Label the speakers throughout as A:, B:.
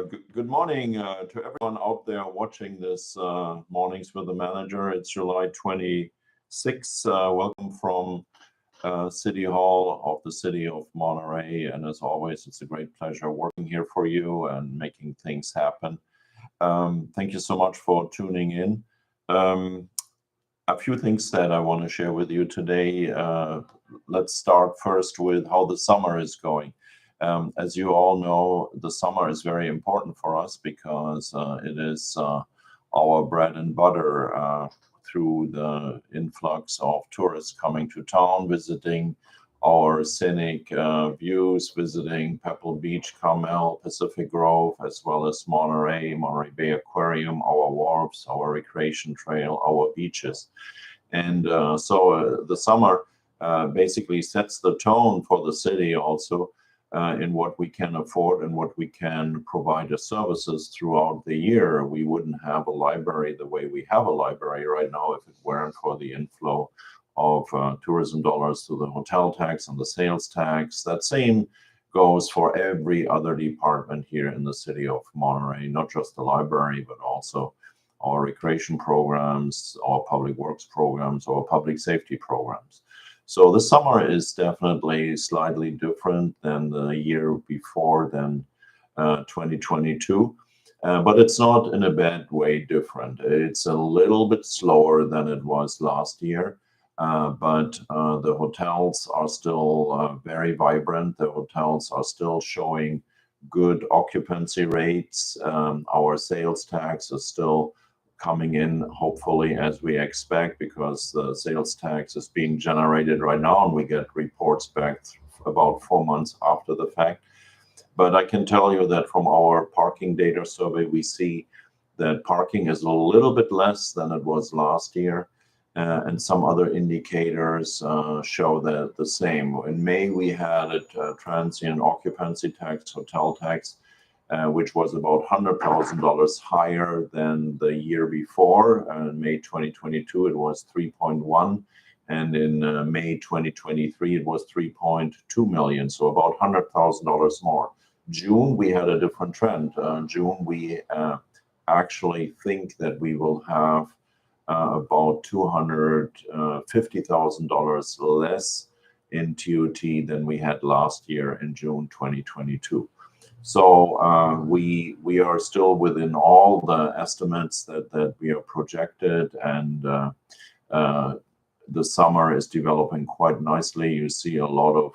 A: Good morning to everyone out there watching this Mornings with the Manager. It's July 26th. Welcome from City Hall of the City of Monterey. And as always, it's a great pleasure working here for you and making things happen. Thank you so much for tuning in. A few things that I want to share with you today. Let's start first with how the summer is going. As you all know, the summer is very important for us because it is our bread and butter through the influx of tourists coming to town, visiting our scenic views, visiting Pebble Beach, Carmel, Pacific Grove, as well as Monterey Bay Aquarium, our wharves, our recreation trail, our beaches. And so the summer basically sets the tone for the city also in what we can afford and what we can provide as services throughout the year. We wouldn't have a library the way we have a library right now if it weren't for the inflow of tourism dollars through the hotel tax and the sales tax. That same goes for every other department here in the city of Monterey, not just the library, but also our recreation programs, our public works programs, our public safety programs. So the summer is definitely slightly different than the year before, than 2022. But it's not in a bad way different. It's a little bit slower than it was last year. But the hotels are still very vibrant. The hotels are still showing good occupancy rates. Our sales tax is still coming in, hopefully, as we expect, because the sales tax is being generated right now, and we get reports back about 4 months after the fact. But I can tell you that from our parking data survey, we see that parking is a little bit less than it was last year. And some other indicators show that the same. In May, we had a transient occupancy tax, hotel tax, which was about $100,000 higher than the year before. In May 2022, it was 3.1, and in May 2023, it was 3.2 million, so about $100,000 more. June, we had a different trend. June, we actually think that we will have about $250,000 less in TOT than we had last year in June 2022. So we are still within all the estimates that we are projected, and the summer is developing quite nicely. You see a lot of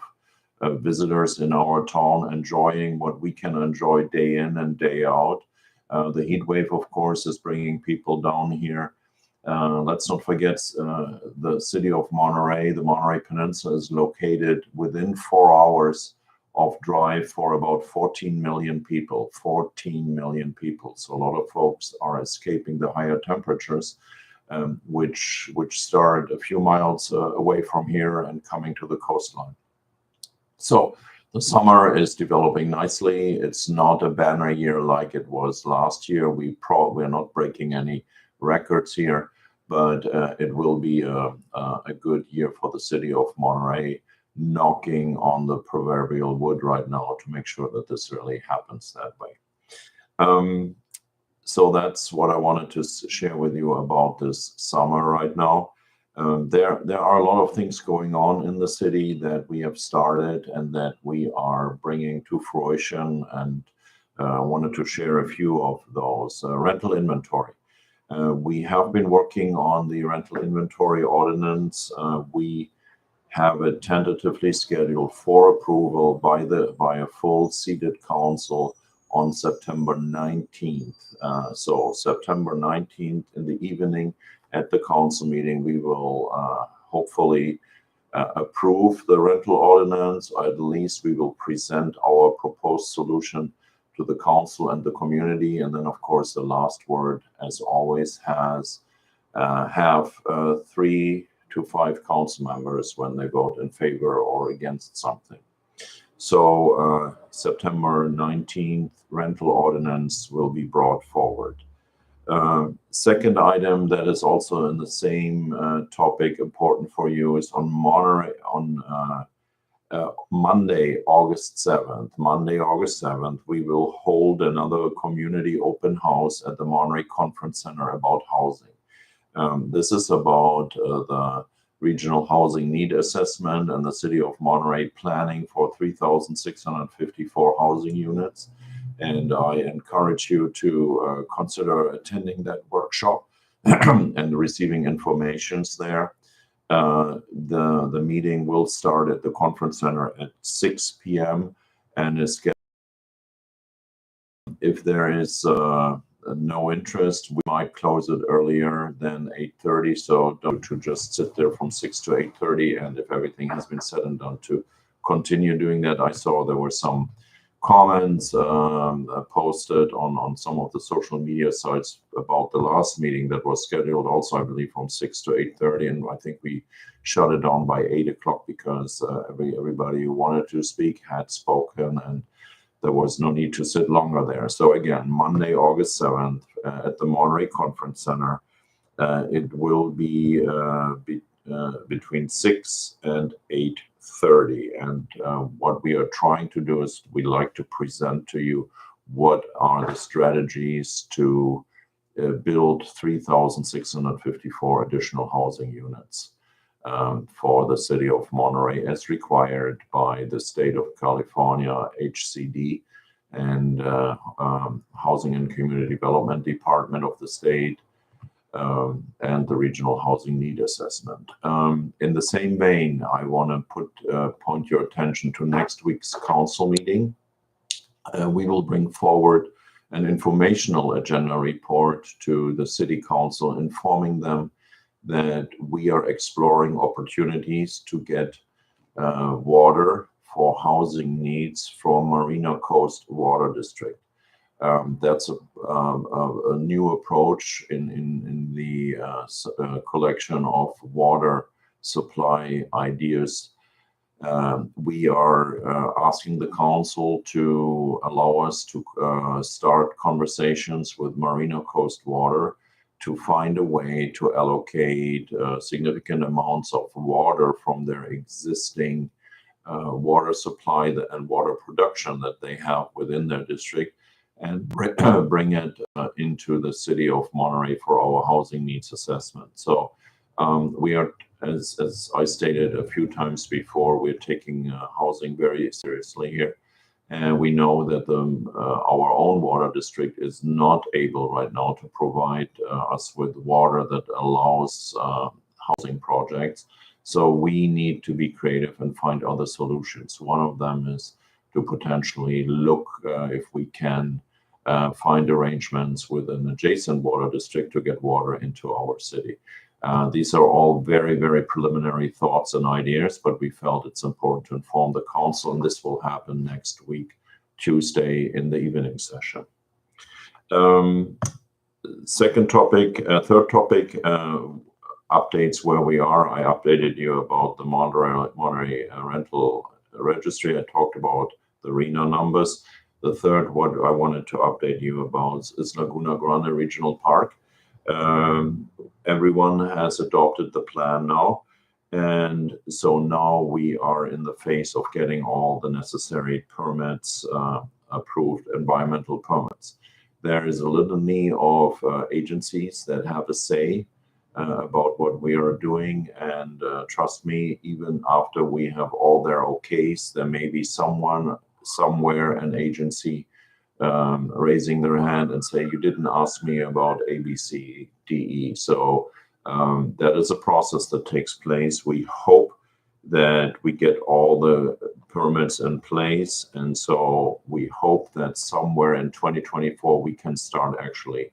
A: visitors in our town enjoying what we can enjoy day in and day out. The heat wave, of course, is bringing people down here. Let's not forget the city of Monterey. The Monterey Peninsula is located within 4 hours of drive for about 14 million people. 14 million people. So a lot of folks are escaping the higher temperatures, which start a few miles away from here and coming to the coastline. So the summer is developing nicely. It's not a banner year like it was last year. We're not breaking any records here, but it will be a good year for the city of Monterey, knocking on the proverbial wood right now to make sure that this really happens that way. So that's what I wanted to share with you about this summer right now. There are a lot of things going on in the city that we have started and that we are bringing to fruition, and I wanted to share a few of those. Rental inventory. We have been working on the rental inventory ordinance. We have it tentatively scheduled for approval by a full seated council on September 19th. So September 19th in the evening at the council meeting, we will hopefully approve the rental ordinance. Or at least we will present our proposed solution to the council and the community, and then of course the last word, as always, have 3 to 5 council members when they vote in favor or against something. So September 19th, rental ordinance will be brought forward. Second item that is also in the same topic important for you is on Monterey, on Monday, August 7th, we will hold another community open house at the Monterey Conference Center about housing. This is about the regional housing need assessment and the city of Monterey planning for 3,654 housing units. And I encourage you to consider attending that workshop and receiving informations there. The meeting will start at the conference center at 6 p.m. and is scheduled. If there is no interest, we might close it earlier than 8:30. So don't to just sit there from 6 to 8:30. And if everything has been said and done, to continue doing that. I saw there were some comments posted on some of the social media sites about the last meeting that was scheduled also, I believe, from 6 to 8:30, and I think we shut it down by 8 o'clock because everybody who wanted to speak had spoken, and there was no need to sit longer there. So again, Monday, August 7th, at the Monterey Conference Center, it will be between 6 and 8:30, and what we are trying to do is we like to present to you what are the strategies to build 3,654 additional housing units for the city of Monterey as required by the state of California HCD and Housing and Community Development Department of the state, and the regional housing need assessment. In the same vein, I want to point your attention to next week's council meeting. We will bring forward an informational agenda report to the city council, informing them that we are exploring opportunities to get water for housing needs from Marina Coast Water District. That's a new approach in the collection of water supply ideas. We are asking the council to allow us to start conversations with Marina Coast Water to find a way to allocate significant amounts of water from their existing water supply and water production that they have within their district, and bring it into the city of Monterey for our housing needs assessment. So we are, as I stated a few times before, we're taking housing very seriously here. And we know that our own water district is not able right now to provide us with water that allows housing projects. So we need to be creative and find other solutions. One of them is to potentially look if we can find arrangements with an adjacent water district to get water into our city. These are all very, very preliminary thoughts and ideas, but we felt it's important to inform the council, and this will happen next week, Tuesday, in the evening session. Third topic, updates where we are. I updated you about the Monterey rental registry. I talked about the RHNA numbers. The third, what I wanted to update you about is Laguna Grande Regional Park. Everyone has adopted the plan now, and so now we are in the phase of getting all the necessary permits approved, environmental permits. There is a litany of agencies that have a say about what we are doing, and trust me, even after we have all their okays, there may be someone somewhere, an agency, raising their hand and say, you didn't ask me about A, B, C, D, E. So that is a process that takes place. We hope that we get all the permits in place, and so we hope that somewhere in 2024 we can start actually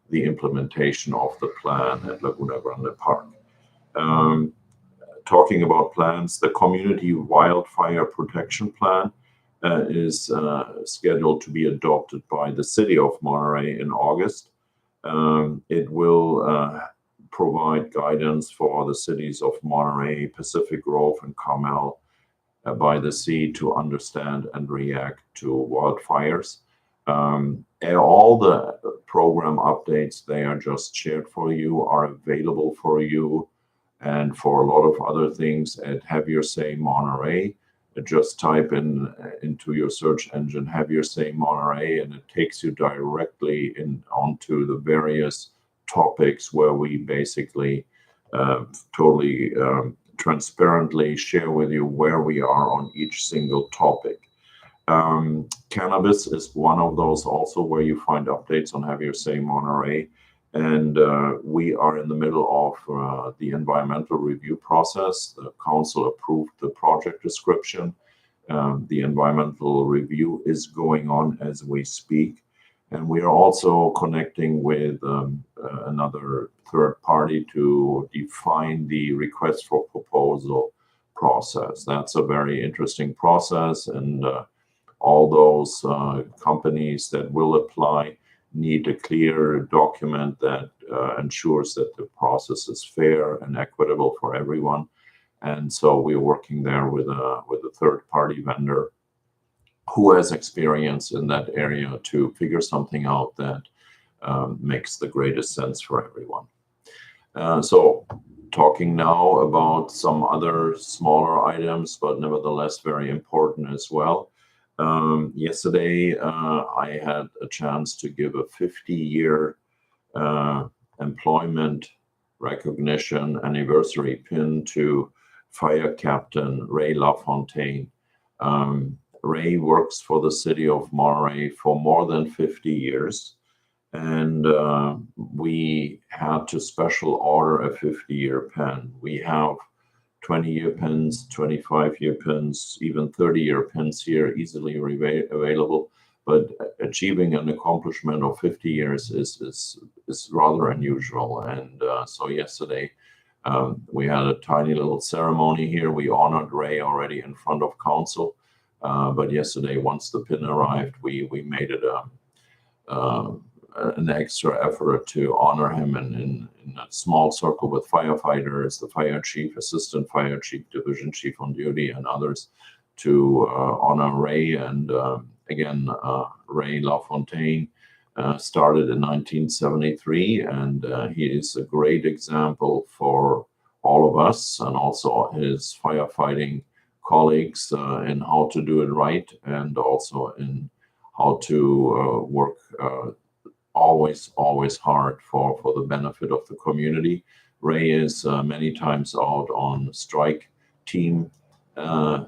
A: the implementation of the plan at Laguna Grande Park. Talking about plans, the Community Wildfire Protection Plan is scheduled to be adopted by the city of Monterey in August. It will provide guidance for the cities of Monterey, Pacific Grove, and Carmel by the sea to understand and react to wildfires. All the program updates they are just shared for you are available for you and for a lot of other things at Have Your Say Monterey. just type in into your search engine "Have Your Say Monterey," and it takes you directly onto the various topics where we basically totally transparently share with you where we are on each single topic. Cannabis is one of those also where you find updates on Have Your Say Monterey. And we are in the middle of the environmental review process. The council approved the project description. The environmental review is going on as we speak. And we are also connecting with another third party to define the request for proposal process. That's a very interesting process. And all those companies that will apply need a clear document that ensures that the process is fair and equitable for everyone. And so we're working there with a third-party vendor who has experience in that area to figure something out that makes the greatest sense for everyone. So talking now about some other smaller items, but nevertheless very important as well. Yesterday, I had a chance to give a 50-year employment recognition anniversary pin to Fire Captain Ray LaFontaine. Ray works for the city of Monterey for more than 50 years, and we had to special order a 50-year pin. We have 20-year pins, 25-year pins, even 30-year pins here easily available. But achieving an accomplishment of 50 years is rather unusual. And so yesterday we had a tiny little ceremony here. We honored Ray already in front of council. But yesterday, once the pin arrived, we made it an extra effort to honor him in a small circle with firefighters, the fire chief, assistant fire chief, division chief on duty, and others to honor Ray. And again, Ray LaFontaine started in 1973, and he is a great example for all of us and also his firefighting colleagues in how to do it right, and also in how to work always hard for the benefit of the community. Ray is many times out on strike team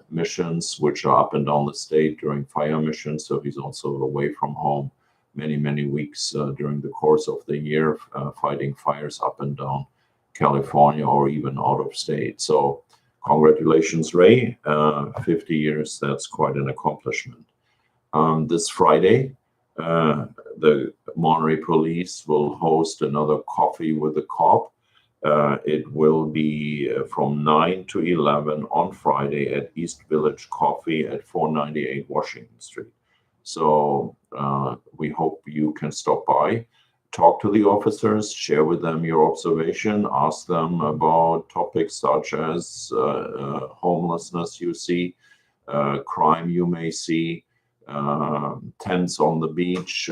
A: missions, which are up and down the state during fire missions. So he's also away from home many weeks during the course of the year, fighting fires up and down California or even out of state. So congratulations, Ray. 50 years, that's quite an accomplishment. This Friday, the Monterey Police will host another Coffee with a Cop. It will be from 9 to 11 on Friday at East Village Coffee at 498 Washington Street. So we hope you can stop by, talk to the officers, share with them your observation, ask them about topics such as homelessness you see, crime you may see, tents on the beach,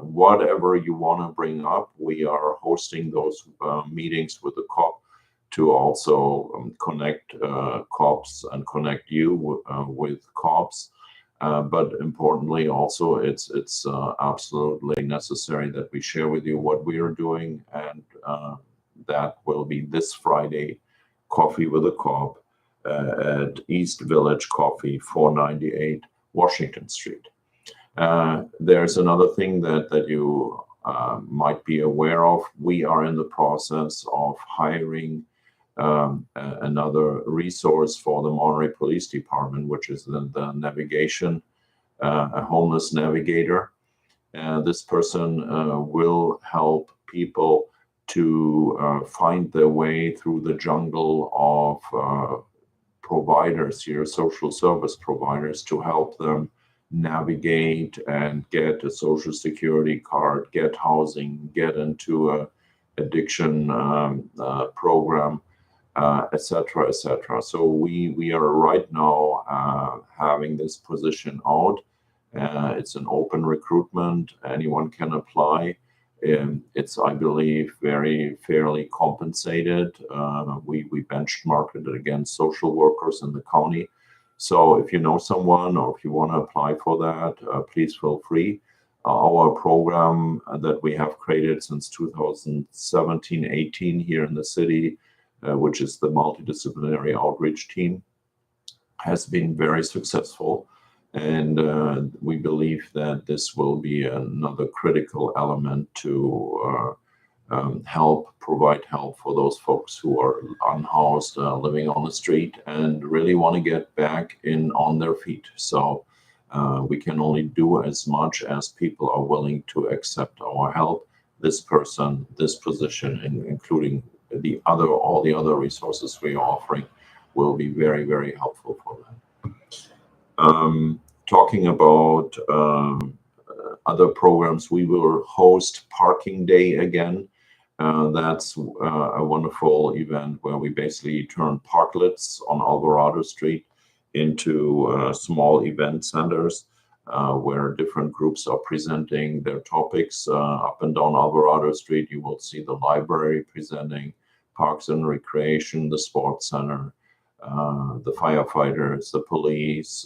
A: whatever you want to bring up. We are hosting those meetings with the cop to also connect cops and connect you with cops. But importantly, also, it's absolutely necessary that we share with you what we are doing, and that will be this Friday, Coffee with a Cop at East Village Coffee, 498 Washington Street. There's another thing that you might be aware of. We are in the process of hiring another resource for the Monterey Police Department, which is the navigation, a homeless navigator. This person will help people to find their way through the jungle of providers here, social service providers, to help them navigate and get a social security card, get housing, get into a addiction program, etc., etc. So we are right now having this position out. It's an open recruitment. Anyone can apply. It's, I believe, very fairly compensated. We benchmarked it against social workers in the county. So if you know someone or if you want to apply for that, please feel free. Our program that we have created since 2017-18 here in the city, which is the multidisciplinary outreach team, has been very successful. And we believe that this will be another critical element to provide help for those folks who are unhoused, living on the street, and really want to get back in on their feet. So we can only do as much as people are willing to accept our help. This person, this position, including all the other resources we are offering, will be very, very helpful for them. Talking about other programs, we will host Parking Day again. That's a wonderful event where we basically turn parklets on Alvarado Street into small event centers where different groups are presenting their topics. Up and down Alvarado Street, you will see the library presenting, Parks and Recreation, the Sports Center, the firefighters, the police,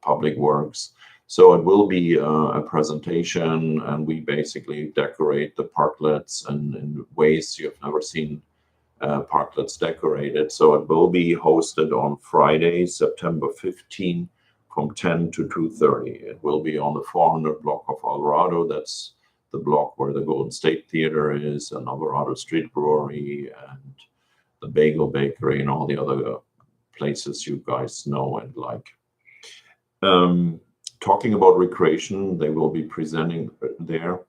A: public works. So it will be a presentation, and we basically decorate the parklets in ways you've never seen parklets decorated. So it will be hosted on Friday, September 15, from 10 to 2:30. It will be on the 400 block of Alvarado. That's the block where the Golden State Theater is, and Alvarado Street Brewery, and the Bagel Bakery, and all the other places you guys know and like. Talking about recreation, they will be presenting there,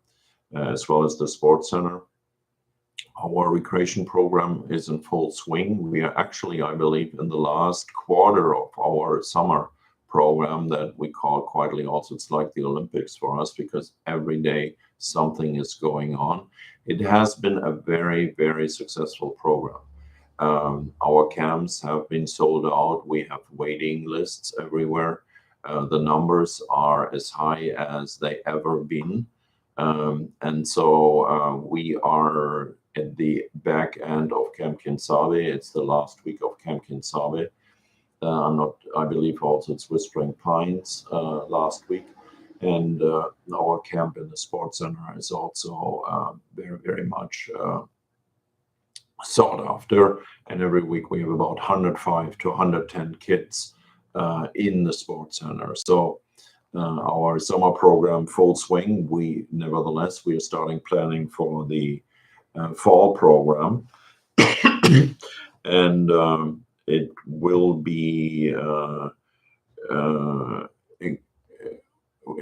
A: as well as the Sports Center. Our recreation program is in full swing. We are actually, I believe, in the last quarter of our summer program that we call quietly also, it's like the Olympics for us, because every day something is going on. It has been a very, very successful program. Our camps have been sold out. We have waiting lists everywhere. The numbers are as high as they ever been. And so we are at the back end of Camp Quien-Sabe. It's the last week of Camp Quien-Sabe. I believe also it's Whispering Pines last week. And our camp in the Sports Center is also very, very much sought after. And every week we have about 105 to 110 kids in the Sports Center. So our summer program full swing. Nevertheless, we are starting planning for the fall program. And it will be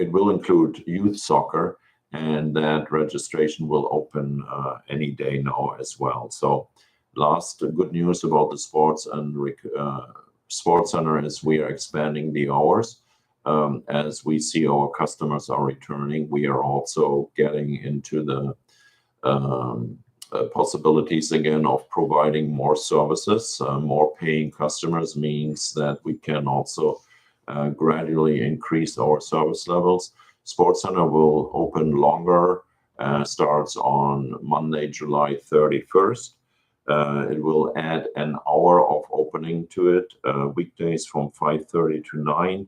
A: it will include youth soccer, and that registration will open any day now as well. So last good news about the Sports Center is we are expanding the hours. As we see our customers are returning, we are also getting into the possibilities again of providing more services. More paying customers means that we can also gradually increase our service levels. Sports Center will open longer, starts on Monday, July 31st. It will add an hour of opening to it, weekdays from 5:30 to 9,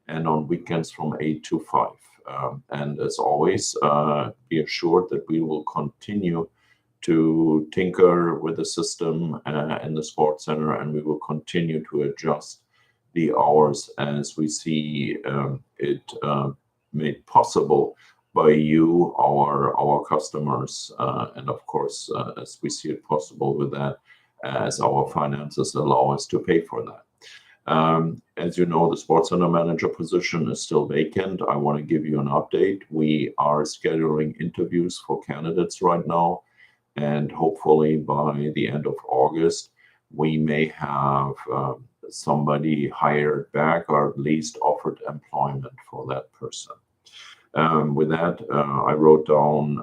A: and on weekends from 8 to 5. And as always, be assured that we will continue to tinker with the system in the Sports Center, and we will continue to adjust the hours as we see it made possible by you, our customers, and of course, as we see it possible with that, as our finances allow us to pay for that. As you know, the Sports Center manager position is still vacant. I want to give you an update. We are scheduling interviews for candidates right now, and hopefully by the end of August, we may have somebody hired back, or at least offered employment for that person. With that, I wrote down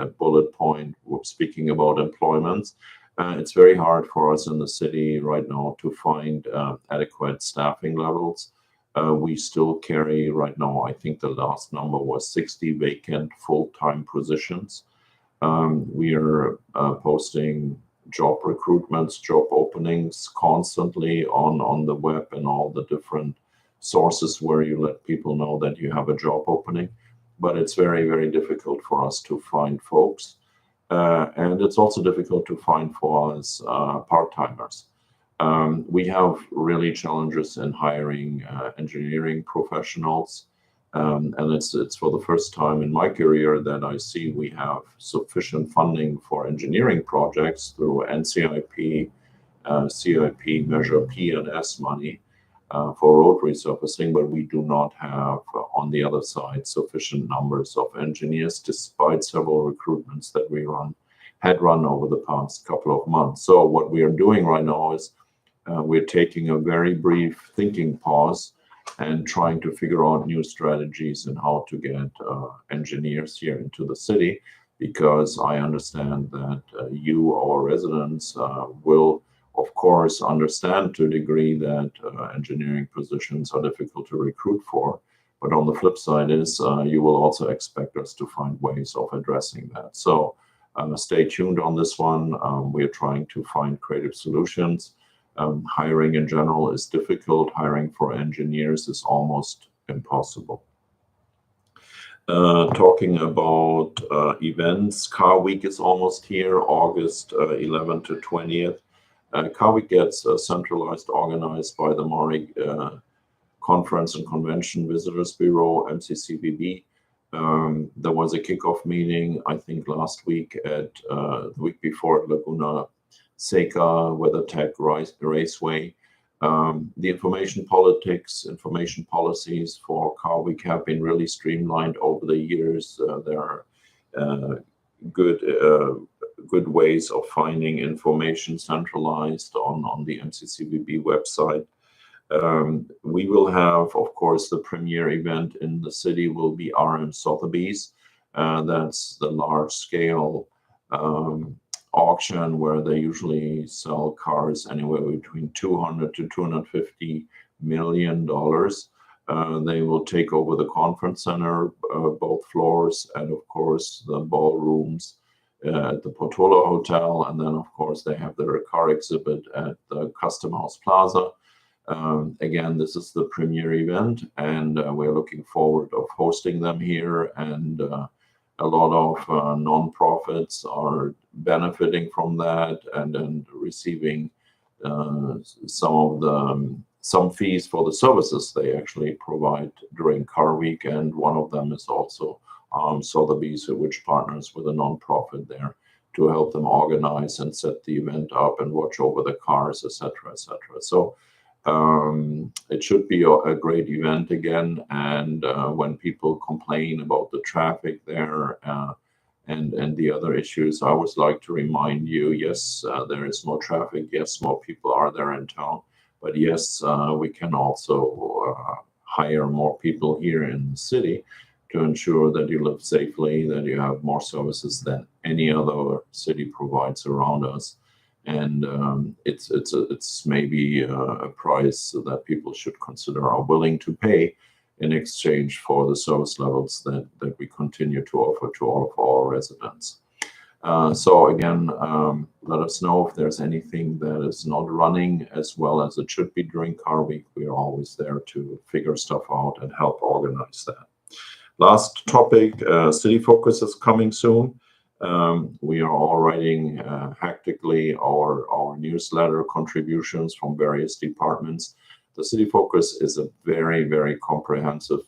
A: a bullet point speaking about employments. It's very hard for us in the city right now to find adequate staffing levels. We still carry right now, I think the last number was 60 vacant full-time positions. We are posting job recruitments, job openings constantly on the web and all the different sources where you let people know that you have a job opening. But it's very, very difficult for us to find folks. And it's also difficult to find for us part-timers. We have really challenges in hiring engineering professionals. And it's for the first time in my career that I see we have sufficient funding for engineering projects through NCIP, CIP, Measure P and S money for road resurfacing, but we do not have on the other side sufficient numbers of engineers, despite several recruitments that we had run over the past couple of months. So what we are doing right now is we're taking a very brief thinking pause and trying to figure out new strategies and how to get engineers here into the city, because I understand that you, our residents, will of course understand to a degree that engineering positions are difficult to recruit for. But on the flip side is you will also expect us to find ways of addressing that. So stay tuned on this one. We are trying to find creative solutions. Hiring in general is difficult. Hiring for engineers is almost impossible. Talking about events, Car Week is almost here, August 11th to 20th. Car Week gets centralized, organized by the Maury Conference and Convention Visitors Bureau, MCCVB. There was a kickoff meeting, I think, last week the week before at Laguna Seca, WeatherTech Raceway. The information policies for Car Week have been really streamlined over the years. There are good ways of finding information centralized on the MCCVB website. We will have, of course, the premier event in the city will be RM Sotheby's. That's the large-scale auction where they usually sell cars anywhere between $200 to $250 million. They will take over the conference center, both floors, and of course the ballrooms at the Portola Hotel, and then of course they have their car exhibit at the Custom House Plaza. Again, this is the premier event, and we're looking forward of hosting them here, and a lot of non-profits are benefiting from that and receiving some fees for the services they actually provide during Car Week, and one of them is also Sotheby's, which partners with a non-profit there to help them organize and set the event up and watch over the cars, etc., etc. So it should be a great event again. And when people complain about the traffic there and the other issues, I always like to remind you, yes, there is more traffic. Yes, more people are there in town. But yes, we can also hire more people here in the city to ensure that you live safely, that you have more services than any other city provides around us. And it's maybe a price that people should consider are willing to pay in exchange for the service levels that we continue to offer to all of our residents. So again, let us know if there's anything that is not running as well as it should be during Car Week. We are always there to figure stuff out and help organize that. Last topic, City Focus is coming soon. We are all writing hectically our newsletter contributions from various departments. The City Focus is a very, very comprehensive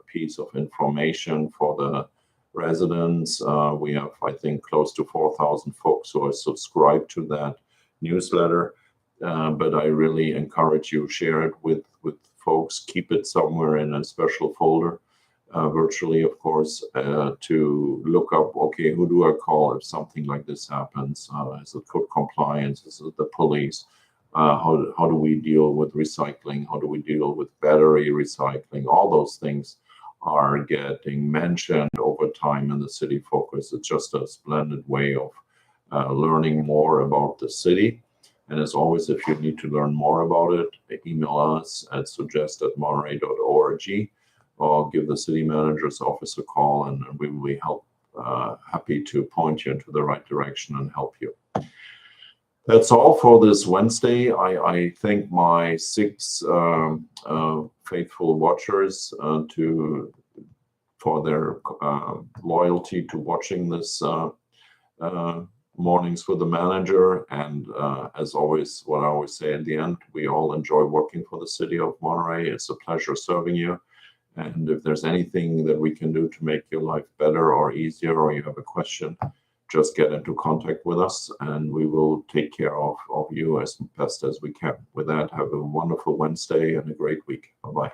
A: piece of information for the residents. We have, I think, close to 4,000 folks who are subscribed to that newsletter. But I really encourage you, share it with folks, keep it somewhere in a special folder. Virtually, of course, to look up, okay, who do I call if something like this happens? Is it code compliance? Is it the police? How do we deal with recycling? How do we deal with battery recycling? All those things are getting mentioned over time in the City Focus. It's just a splendid way of learning more about the city. And as always, if you need to learn more about it, email us at suggest@monterey.org. or give the city manager's office a call, and we will be happy to point you into the right direction and help you. That's all for this Wednesday. I thank my 6 faithful watchers for their loyalty to watching this Mornings with the Manager. And as always, what I always say at the end, we all enjoy working for the city of Monterey. It's a pleasure serving you. And if there's anything that we can do to make your life better or easier, or you have a question, just get into contact with us and we will take care of you as best as we can. With that, have a wonderful Wednesday and a great week. Bye-bye.